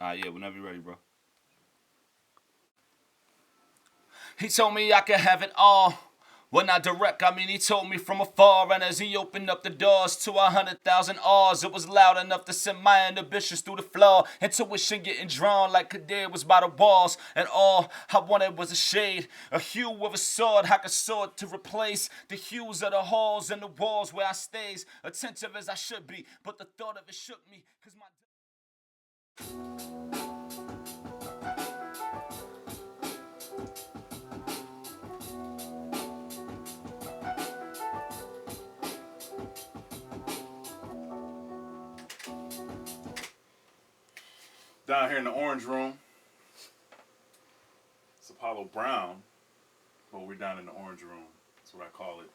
Yeah, whenever you're ready, bro. He told me I could have it all. When I direct, I mean he told me from afar. And as he opened up the doors to 100,000 R's, it was loud enough to send my inhibitions through the floor. Intuition getting drawn like Kadir was by the walls. And all I wanted was a shade, a hue with a sword. I could sword to replace the hues of the halls and the walls where I stays. Attentive as I should be, but the thought of it shook me. Cause my Down here in the orange room, it's Apollo Brown, but we're down in the orange room. That's what I call it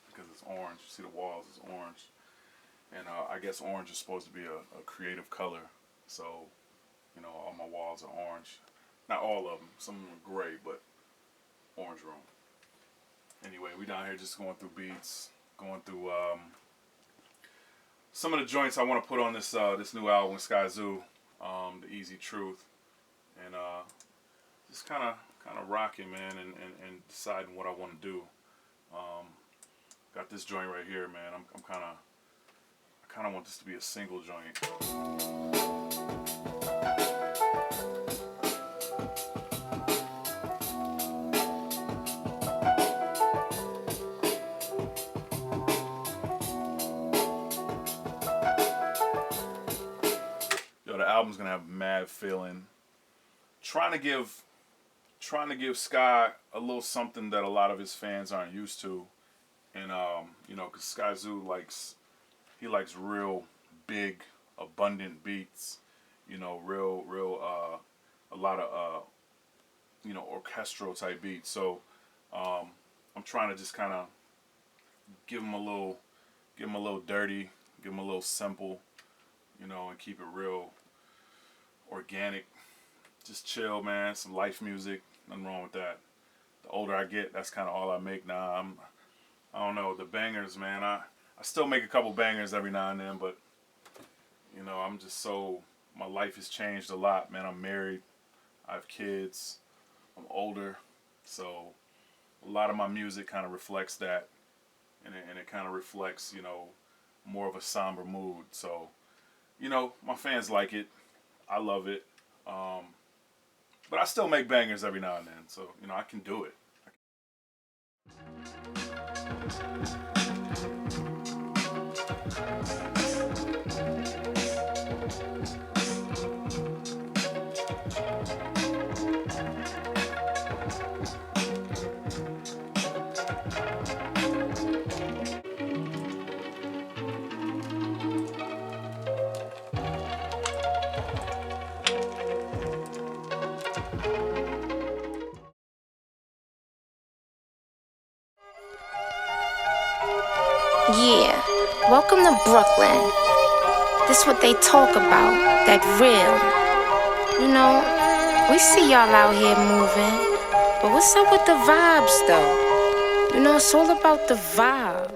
because it's orange. You see the walls is orange, and I guess orange is supposed to be a creative color. So, all my walls are orange. Not all of them. Some of them are gray, but orange room. Anyway, we down here just going through beats, going through some of the joints I want to put on this new album, Skyzoo. The Easy Truth, and just kind of rocking, man, and deciding what I want to do. Got this joint right here, man. I kind of want this to be a single joint. Yo, the album's gonna have mad feeling. Trying to give Sky a little something that a lot of his fans aren't used to, and because Skyzoo likes real big, abundant beats, real a lot of orchestral type beats. So I'm trying to just kind of give him a little dirty, give him a little simple, and keep it real organic. Just chill, man. Some life music. Nothing wrong with that. The older I get, that's kind of all I make now. I don't know, the bangers, man. I still make a couple bangers every now and then, but I'm just my life has changed a lot, man. I'm married. I have kids. I'm older. So a lot of my music kind of reflects that, and it kind of reflects, more of a somber mood. So, my fans like it. I love it. But I still make bangers every now and then, so I can do it. Yeah, welcome to Brooklyn. This what they talk about, that real. We see y'all out here moving, but what's up with the vibes though? It's all about the vibe.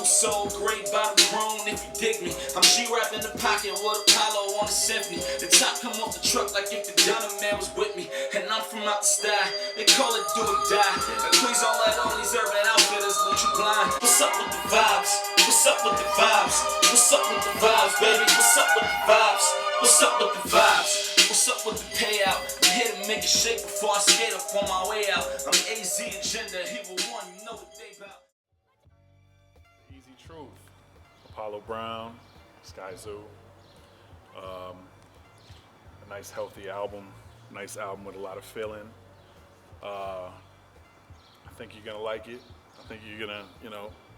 Soul, great bottom grown if you dig me. I'm G-rap in the pocket with Apollo on the symphony. The top come off the truck like if the Dunham man was with me. And I'm from out the sky, they call it do or die. The queens all let all these urban outfitters lead you blind. What's up with the vibes? What's up with the vibes? What's up with the vibes, baby? What's up with the vibes? What's up with the vibes? What's up with the payout? I'm here to make it shake before I skate up on my way out. I'm AZ Agenda, he will one, you know what they bout. Easy Truth. Apollo Brown, Skyzoo. A nice healthy album. Nice album with a lot of feeling. think you're gonna like it. I think you're gonna,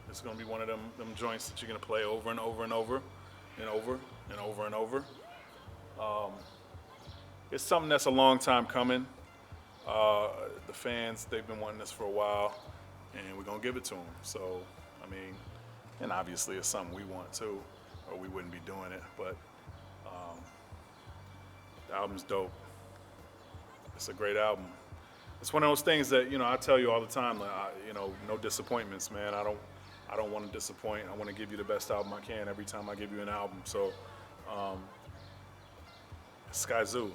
it's gonna be one of them joints that you're gonna play over and over and over and over and over and over. It's something that's a long time coming. The fans, they've been wanting this for a while, and we're gonna give it to them. So, I mean, and obviously it's something we want too, or we wouldn't be doing it, but the album's dope. It's a great album. It's one of those things that, I tell you all the time, like, no disappointments, man. I don't want to disappoint. I want to give you the best album I can every time I give you an album. So, Skyzoo,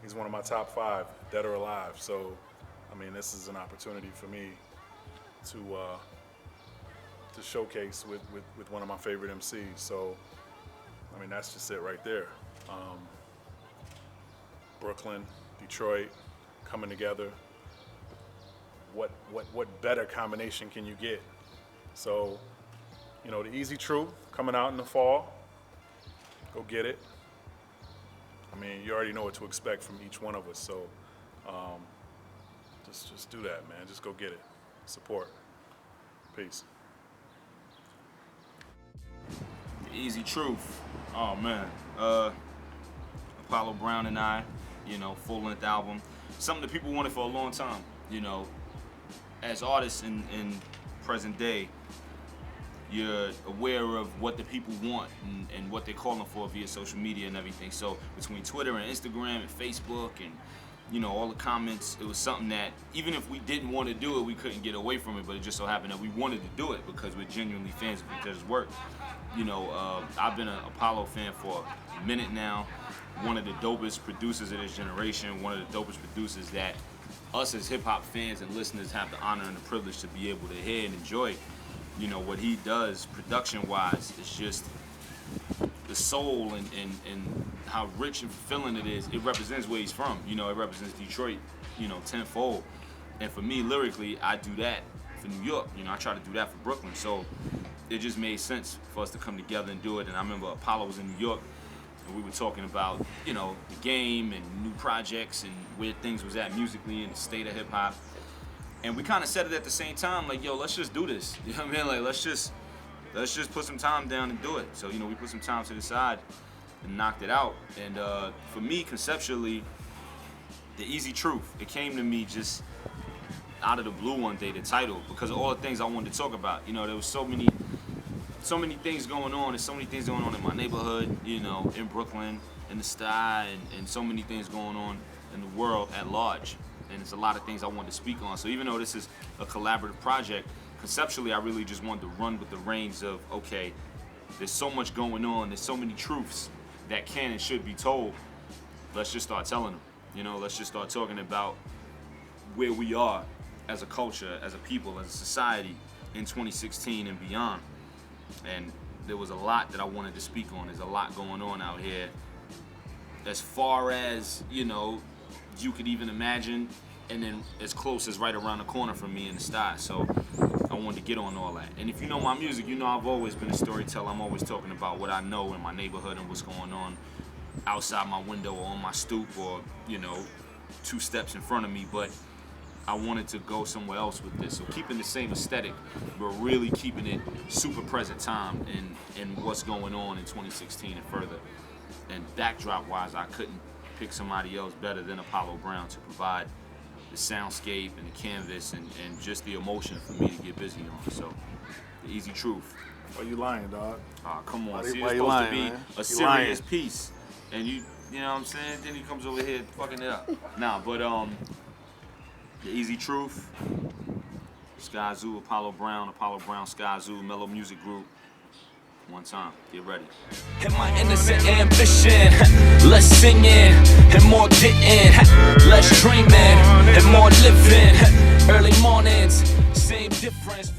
he's one of my top 5, dead or alive. So, I mean, this is an opportunity for me to showcase with one of my favorite MCs. So, I mean, that's just it right there. Brooklyn, Detroit, coming together. What better combination can you get? So, the Easy Truth coming out in the fall. Go get it. I mean, you already know what to expect from each one of us. So, just do that, man. Just go get it. Support. Peace. The Easy Truth. Oh man. Apollo Brown and I, full-length album. Something that people wanted for a long time. As artists in present day, you're aware of what the people want and what they're calling for via social media and everything. So between Twitter and Instagram and Facebook and all the comments, it was something that even if we didn't want to do it, we couldn't get away from it. But it just so happened that we wanted to do it because we're genuinely fans of each other's work. I've been an Apollo fan for a minute now. One of the dopest producers of this generation, one of the dopest producers that us as hip-hop fans and listeners have the honor and the privilege to be able to hear and enjoy. What he does production-wise is just the soul and how rich and fulfilling it is. It represents where he's from. It represents Detroit, tenfold. And for me, lyrically, I do that for New York. I try to do that for Brooklyn. So it just made sense for us to come together and do it. And I remember Apollo was in New York, and we were talking about, the game and new projects and where things was at musically and the state of hip-hop. And we kind of said it at the same time, like, yo, let's just do this. You know what I mean? Like, let's just put some time down and do it. So, we put some time to the side and knocked it out. And for me, conceptually, the Easy Truth, it came to me just out of the blue one day, the title, because of all the things I wanted to talk about. There was so many things going on. There's so many things going on in my neighborhood, in Brooklyn, in the sty, and so many things going on in the world at large. And it's a lot of things I wanted to speak on. So even though this is a collaborative project, conceptually I really just wanted to run with the reins of, okay, there's so much going on, there's so many truths that can and should be told. Let's just start telling them. Let's just start talking about where we are as a culture, as a people, as a society in 2016 and beyond. And there was a lot that I wanted to speak on. There's a lot going on out here. As far as, you could even imagine, and then as close as right around the corner from me in the sty. So I wanted to get on all that. And if you know my music, I've always been a storyteller. I'm always talking about what I know in my neighborhood and what's going on outside my window or on my stoop or, 2 steps in front of me. But I wanted to go somewhere else with this. So keeping the same aesthetic, but really keeping it super present time in what's going on in 2016 and further. And backdrop-wise, I couldn't pick somebody else better than Apollo Brown to provide the soundscape and the canvas and just the emotion for me to get busy on. So, the Easy Truth. Why you lying, dog? Come on. Why See, you it's supposed lying, to be man? a serious piece. And you know what I'm saying? Then he comes over here fucking it up. But the Easy Truth, Skyzoo, Apollo Brown, Skyzoo, Mello Music Group. One time, get ready. And my innocent ambition, less singing and more getting, less dreaming and more living. Early mornings, same difference.